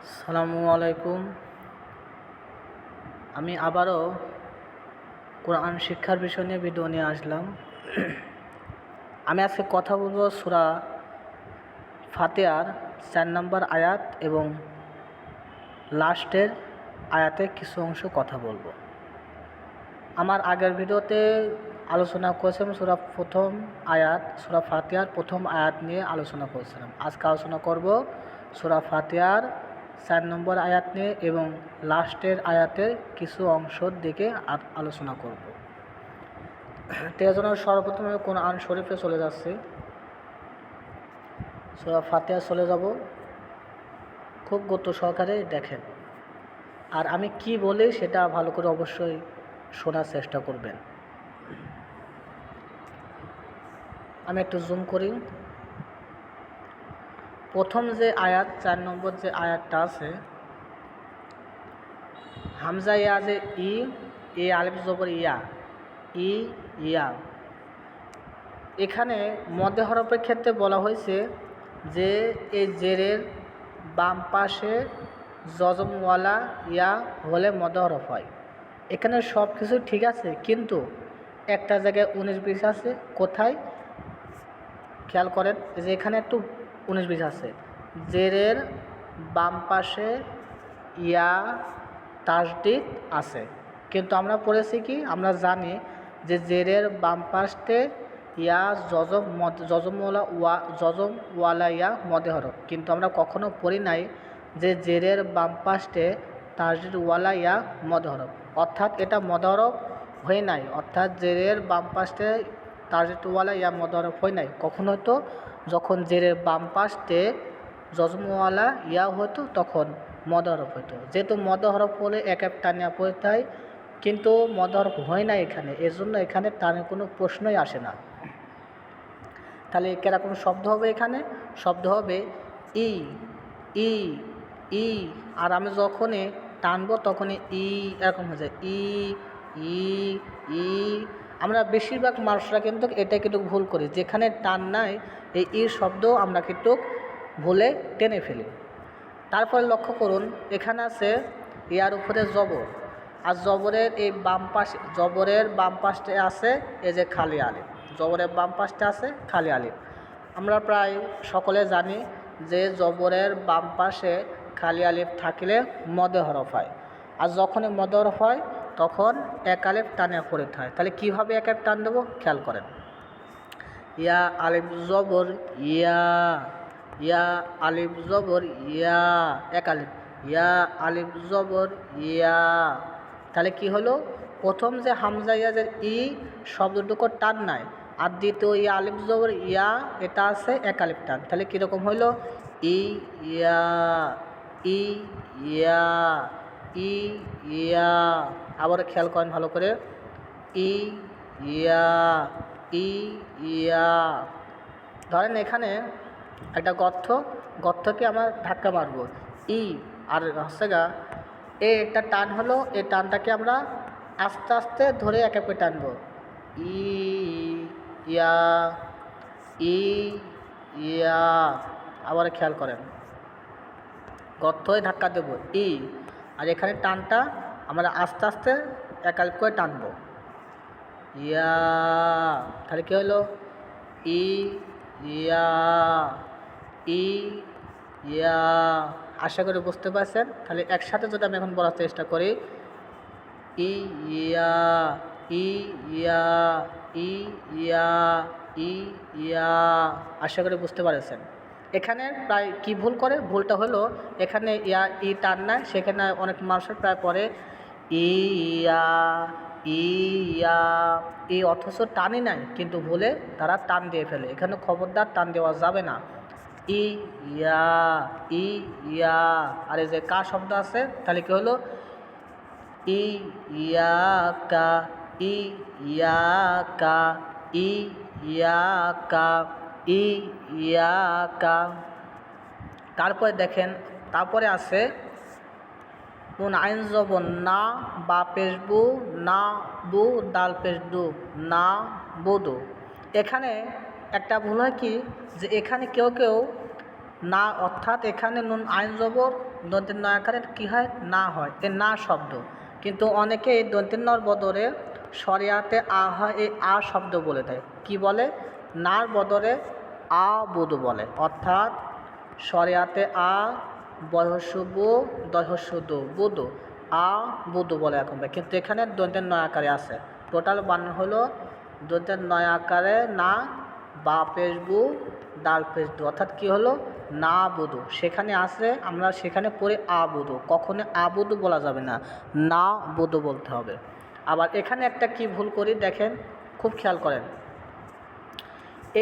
আসসালামু আলাইকুম। আমি আবারও কোরআন শিক্ষার বিষয় নিয়ে ভিডিও নিয়ে আসলাম। আমি আজকে কথা বলবো সূরা ফাতিহার ৪ নম্বর আয়াত এবং লাস্টের আয়াতে কিছু অংশ কথা বলবো। আমার আগের ভিডিওতে আলোচনা করেছিলাম সূরা ফাতিহার প্রথম আয়াত নিয়ে আলোচনা করেছিলাম। আজকে আলোচনা করব সূরা ফাতিহার ৪ নম্বর আয়াত নিয়ে এবং লাস্টের আয়াতের কিছু অংশের দিকে আলোচনা করব। তো এর জন্য সর্বপ্রথম আমি কোরআন শরীফে চলে যাচ্ছি। সূরা ফাতিহা চলে যাব, খুব গুরুত্ব সহকারে দেখেন। আর আমি কি বলি সেটা ভালো করে অবশ্যই শোনার চেষ্টা করবেন। আমি একটু জুম করি। প্রথম যে আয়াত ৪ নম্বর যে আয়াতটা আছে, হামজা ইয়া যে এ আলিফ জবর ইয়া, এখানে মধ্যে হরফের ক্ষেত্রে বলা হয়েছে যে এই জেরের বাম পাশে জজমওয়ালা ইয়া হলে মধ্যে হরফ হয়। এখানে সব কিছু ঠিক আছে, কিন্তু একটা জায়গায় ১৯-২০ আছে। কোথায় খেয়াল করেন, যে এখানে একটু ১৯-২০ আছে। জেরের বাম পাশে ইয়া তাসদিদ আছে, কিন্তু আমরা পড়েছি কি, আমরা জানি যে জেরের বাম পাশে ইয়া জজমওয়ালা ইয়া মধ্যে হরফ, কিন্তু আমরা কখনো পড়ি নাই যে জেরের বাম পাশে তাসদিদওয়ালা ইয়া মধ্যে হরফ, অর্থাৎ এটা মধ্যে হরফ হয় নাই। অর্থাৎ জেরের বাম পাশে তাসদিদওয়ালা ইয়া মধ্যে হরফ হয় নাই। কখন হতো? যখন জেরের বাম পাশে জজমওয়ালা ইয়া হতো তখন মধ্যে হরফ হতো। যেহেতু মধ্যে হরফ হলে এক টানিয়া পড়তে হয়, কিন্তু মধ্যে হরফ হয় না এখানে, এর জন্য এখানে টানের কোনো প্রশ্নই আসে না। তাহলে কীরকম শব্দ হবে? এখানে শব্দ হবে ই ই ই, আর আমি যখনই টানবো তখনই এরকম হয়ে যায় ই ই ই। আমরা বেশিরভাগ মানুষরা কিন্তু এটা কিন্তু ভুল করি, যেখানে টান নাই এই শব্দ আমরা কিন্তু ভুলে টেনে ফেলি। তারপরে লক্ষ্য করুন, এখানে আছে ইয়ার উপরে জবর, আর জবরের এই জবরের বাম পাশে আছে এই যে খালি আলিফ। জবরের বাম পাশে আছে খালি আলিফ। আমরা প্রায় সকলে জানি যে জবরের বাম পাশে খালি আলিফ থাকলে মদে হরফ হয়, আর যখনই মদে হরফ হয় তখন এক আলিফ টানে পড়তে হয়। তাহলে কীভাবে এক আলিফ টান দেবো খেয়াল করেন। ইয়া আলিফ জবর ইয়া, ইয়া আলিফ জবর ইয়া, এক আলিফ, ইয়া আলিফ জবর ইয়া। তাহলে কি হলো? প্রথম যে হামজা ইয়াজের শব্দটুকু টান নাই, আর দ্বিতীয় ইয়া আলিফ জবর ইয়া এটা আছে এক আলিফ টান। তাহলে কীরকম হইল? ইয়া ই ইয়া ই ইয়া। আবার খেয়াল করেন ভালো করে, ইয়া ই ইয়া। ধরেন এখানে একটা গর্তকে আমরা ধাক্কা মারবো আর হচ্ছে গা একটা টান হলো, এই টানটাকে আমরা আস্তে আস্তে ধরে এক এক করে টানবো। ইয়া ইয়া। আবার খেয়াল করেন, গর্তই ধাক্কা দেবো আর এখানে টানটা আমরা আস্তে আস্তে এক এক করে টানবো ইয়া। তাহলে কী হলো? ইয়া ইয়া। আশা করি বুঝতে পারছেন। তাহলে একসাথে যদি আমি এখন বলার চেষ্টা করি, ইয়া ইয়া ইয়া ইয়া। আশা করি বুঝতে পারছেন। এখানে প্রায় কি ভুল করে? ভুলটা হলো এখানে টান নাই, সেখানে অনেক মানুষের প্রায় পরে ইয়া ইয়া অথচ টানই নাই, কিন্তু ভুলে তারা টান দিয়ে ফেলে। এখানে খবরদার টান দেওয়া যাবে না। ইয়া ইয়া। আর এই যে কা শব্দ আছে, তাহলে কি হলো? ইয়াকা ইয়াকা ইয়াকা ইয়াকা। তারপরে দেখেন, তারপরে আছে নুন আইন জবর না, বা পেশবু না, বু দাল পেশদু না বুদু। এখানে একটা ভুল হয় কি, যে এখানে কেউ না, অর্থাৎ এখানে নুন আইন জবর দন্তের নয় আকারে কী হয়, না হয়, এ না শব্দ। কিন্তু অনেকে এই দন্তের নর বদলে শরিয়াতে আ হয়, এই আ শব্দ বলে দেয়। কি বলে? নার বদলে আ বুধু বলে, অর্থাৎ শরিয়াতে আ বয়সবু দহসুদু বুধু আ বুধু বলে এখন, কিন্তু এখানে দন্তের নয় আকারে আছে। টোটাল বানান হলো দন্তের নয় আকারে না, বা পেশবু দাল পেশবু, অর্থাৎ কি হলো, না বুধু। সেখানে আসে আমরা সেখানে পড়ি আ বুধু, কখনো আ বুধু বলা যাবে না, না বুধু বলতে হবে। আবার এখানে একটা কি ভুল করি দেখেন, খুব খেয়াল করেন।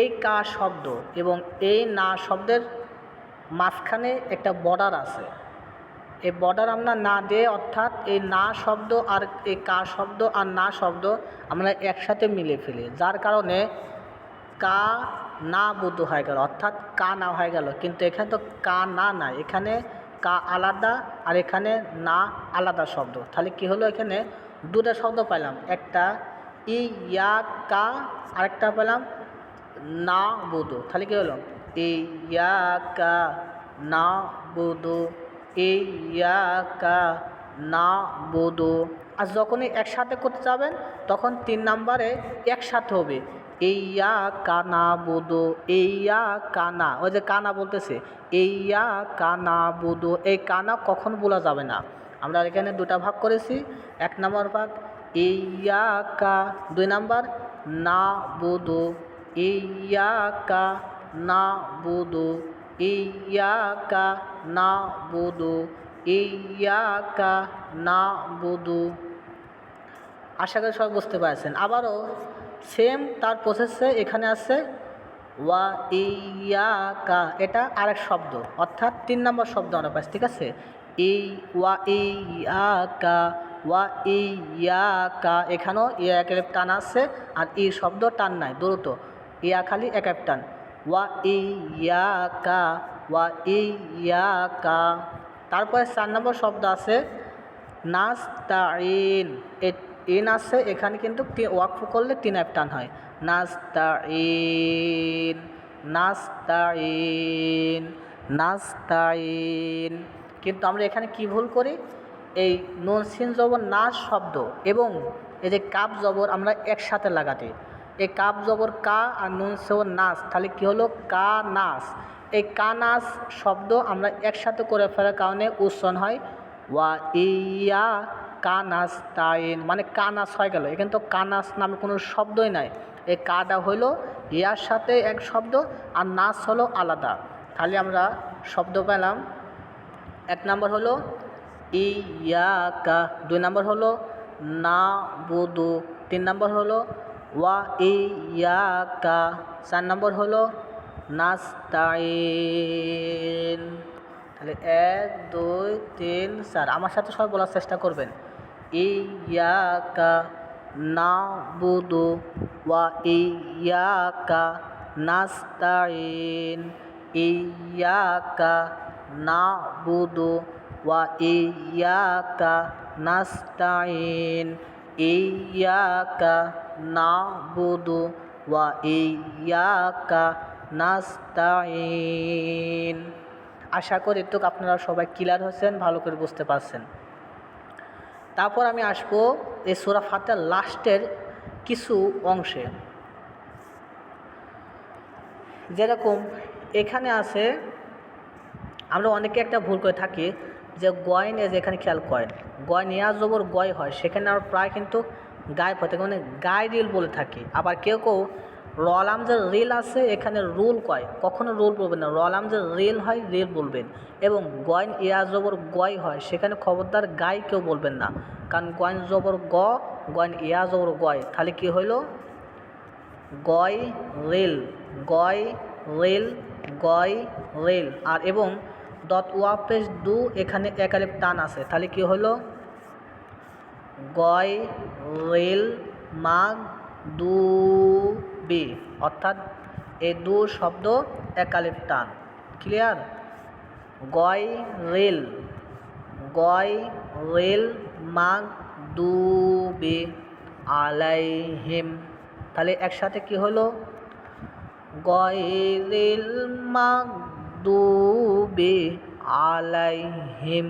এই কা শব্দ এবং এই না শব্দের মাঝখানে একটা বর্ডার আছে। এই বর্ডার আমরা না দিয়ে, অর্থাৎ এই না শব্দ আর এই কা শব্দ আর না শব্দ আমরা একসাথে মিলে ফেলি, যার কারণে কা না বুধ হয়ে গেল, অর্থাৎ কা না হয়ে গেল। কিন্তু এখানে তো কা না নাই, এখানে কা আলাদা আর এখানে না আলাদা শব্দ। তাহলে কি হলো, এখানে দুটো শব্দ পাইলাম, একটা ইয়া কা, আরেকটা পেলাম না বুধু। তাহলে কী হলো, ইয়া কা না বুধু, ইয়া কা না বুধু। আর যখনই একসাথে করতে যাবেন তখন 3 নম্বরে একসাথে হবে, ইয়া কানা বুধু, ইয়া কানা, ওই যে কানা বলতেছে, ইয়া কানা বুধু, এই কানা কখন বলা যাবে না। আমরা এখানে দুটা ভাগ করেছি, 1 নম্বর ভাগ ইয়া কা, 2 নম্বর না বুধু, ইয়্যাকা না'বুদু, ইয়্যাকা না'বুদু, ইয়্যাকা না'বুদু। আশা করি সবাই বুঝতে পারছেন। আবারও সেম তার প্রসেসে এখানে আছে ওয়া ইয়্যাকা, এটা আরেক শব্দ, অর্থাৎ 3 নম্বর শব্দ আমরা পাচ্ছি, ঠিক আছে। ওয়া ইয়্যাকা, ওয়া ইয়্যাকা, এখানেও ইয়া একের টান আছে আর ই শব্দ টান নাই, দ্রুত ইয়া খালি এক টান, ওয়া ইয়্যাকা, ওয়া ইয়্যাকা। তারপরে 4 নম্বর শব্দ আছে নাস্তাইন, ইন আছে এখানে, কিন্তু ওয়াকফ করলে 3 এক টান হয়, নাস্তাইন, নাস্তাইন, নাস্তাইন। কিন্তু আমরা এখানে কি ভুল করি, এই নুন সিন জবর নাস শব্দ এবং এই যে কাপ জবর আমরা একসাথে লাগাতে, এই কাপ জবর কা আর নুন জবর নাস, তাহলে কি হলো কা নাস। এই কা নাস শব্দ আমরা একসাথে করে ফেলার কারণে উচ্চারণ হয় ওয়া ইয়া কানাস্তাইন, মানে কানাস হয়ে গেল। এখানে তো কানাস নামে কোনো শব্দই নাই, এই কাটা হইল ইয়ার সাথে এক শব্দ আর নাস হলো আলাদা। তাহলে আমরা শব্দ পেলাম, 1 নম্বর হলো ইয়্যাকা, 2 নম্বর হলো না'বুদু, 3 নম্বর হলো ওয়া ইয়্যাকা, 4 নম্বর হলো নাস্তাইন। তাহলে 1 2 3 4, আমার সাথে সবাই বলার চেষ্টা করবেন, ইয়্যাকা না'বুদু ওয়া ইয়্যাকা নাস্তাইন, ইয়্যাকা না'বুদু ওয়া ইয়্যাকা নাস্তাইন, ইয়্যাকা না'বুদু ওয়া ইয়্যাকা নাস্তাইন। আশা করি তো আপনারা সবাই ক্লিয়ার হয়েছেন, ভালো করে বুঝতে পারছেন। তারপর আমি আসবো এই সূরা ফাতিহার লাস্টের কিছু অংশে। যেরকম এখানে আছে, আমরা অনেকে একটা ভুল করে থাকি যে গয়েন, এ যেখানে খেয়াল করেন গয় নিয়া জবর গয় হয়, সেখানে আমরা প্রায় কিন্তু গায়ে পড়ে মানে গায়ে রিল বলে থাকি। আবার কেউ কেউ রলাম যে রিল আছে এখানে রুল কয়, কখনো রুল বলবেন না, রলাম যে রিল হয় রিল বলবেন। এবং গয়েন ইয়া জবর গয় হয়, সেখানে খবরদার গায়ে কেউ বলবেন না, কারণ গয়েন জবর গ, গয়েন ইয়া জবর গয়, তাহলে কী হইল গয় রিল, গয় রিল, গয় রিল। আর এবং দত ওয়াপেশ দু, এখানে এক আলিফ টান আছে, তাহলে কি হলো গয় রিল মাগ দু বি, অর্থাৎ এই দু শব্দ এক আলিফ টান। ক্লিয়ার? গয় রিল, গয় রিল মাগ দু বি আলাইহিম। তাহলে একসাথে কি হলো গয়রিল মাগদুবি মাগদুবি আলাইহিম।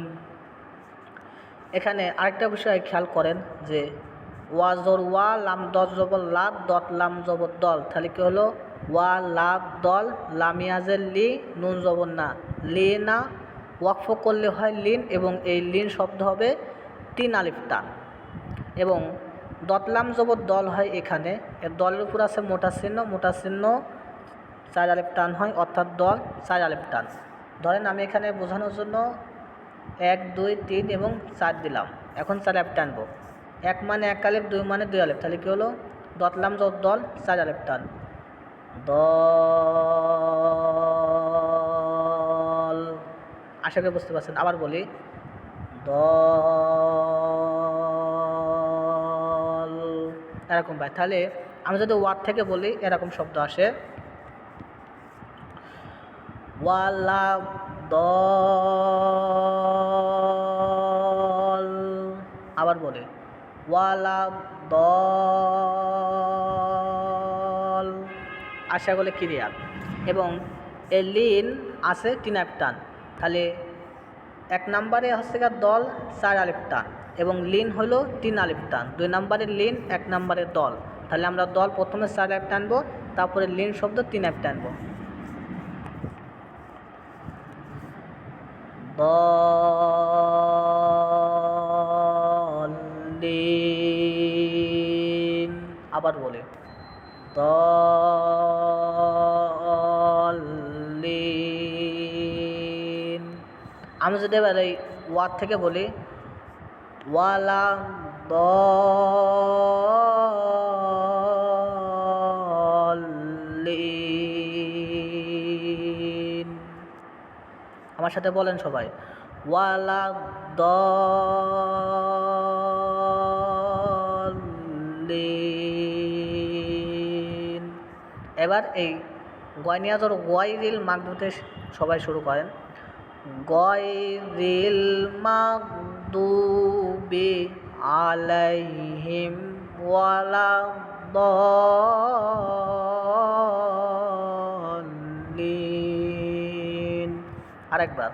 এখানে আরেকটা বিষয় খেয়াল করেন যে ওয়া জবর ওয়া, লাম দল জবর লা, দত লাম জবর দল, তাহলে কি হলো ওয়া লাম দল, লামিয়াজের লি, নুন জবর না, লি না, ওয়াকফ করলে হয় লিন, এবং এই লিন শব্দ হবে 3 আলিফ টান, এবং দতলাম জবর দল হয় এখানে, এর দলের উপর আছে মোটা চিহ্ন, মোটা চিহ্ন 4 আলিফ টান হয়, অর্থাৎ দল 4 আলিফ টান। ধরেন আমি এখানে বোঝানোর জন্য 1 2 3 এবং 4 দিলাম, এখন 4 আলিফ টানবো। 1 মানে 1 আলিফ, 2 মানে 2 আলিফ, তাহলে কি হলো দতলাম জবর দল 4 আলিফ টান, দল। আশা করি বুঝতে পারছেন। আবার বলি দল, এরকম ভাই। তাহলে আমি যদি ওয়ার থেকে বলি এরকম শব্দ আসে, ওয়ালা দল। আবার বলি ওয়ালা দল, আশা করলে ক্লিয়ার। এবং এই লিন আছে 3 আলিফ টান, তাহলে 1 নম্বরে হচ্ছে দল 4 আলিফ টান, এবং লিন হলো 3 আলিফ টান। 2 নম্বরের লিন, 1 নম্বরের দল, তাহলে আমরা দল প্রথমে 4 আলিফ টানবো, তারপরে লিন শব্দ 3 আলিফ টানবো। দলিন। আবার বলে দলিন। আমি যদি এবার এই ওয়ার থেকে বলি ওয়ালা দলিন। আমার সাথে বলেন সবাই ওয়ালা দলিন। এবার এই গয়নিয়াজর গয়রিল মাগদুতে সবাই শুরু করেন, গয়রিল মাগদুবি আলাইহিম ওয়ালা দলিন। আরেকবার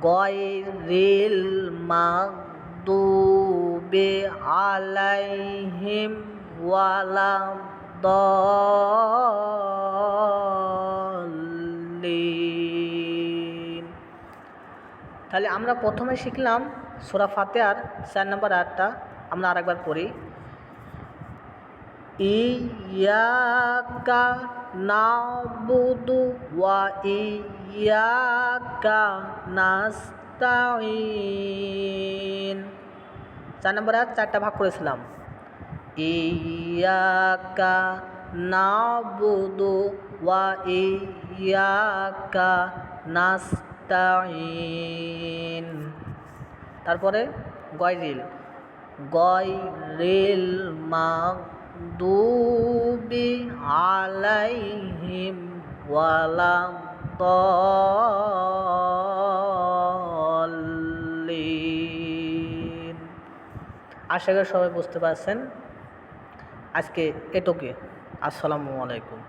গয়রিল মাগদুবি আলাইহিম ওয়ালা দলিন। তাহলে আমরা প্রথমে শিখলাম সূরা ফাতিহার 4 নম্বর আয়াতটা, আমরা আরেকবার পড়ি। ইয়াকা নাবুদু ওয়া ইয়াকা নাস্তাইন। 4 নম্বর আয়াত 4টা ভাগ করেছিলাম, ইয়াকা নাবুদু ওয়া ইয়াকা নাস্তাইন। তারপরে গয়রিল, গয়রিল মাগদুবি আলাইহিম ওয়ালা দলিন। আশা করি সবাই বুঝতে পারছেন। আজকে এটুকুই। আসসালামু আলাইকুম।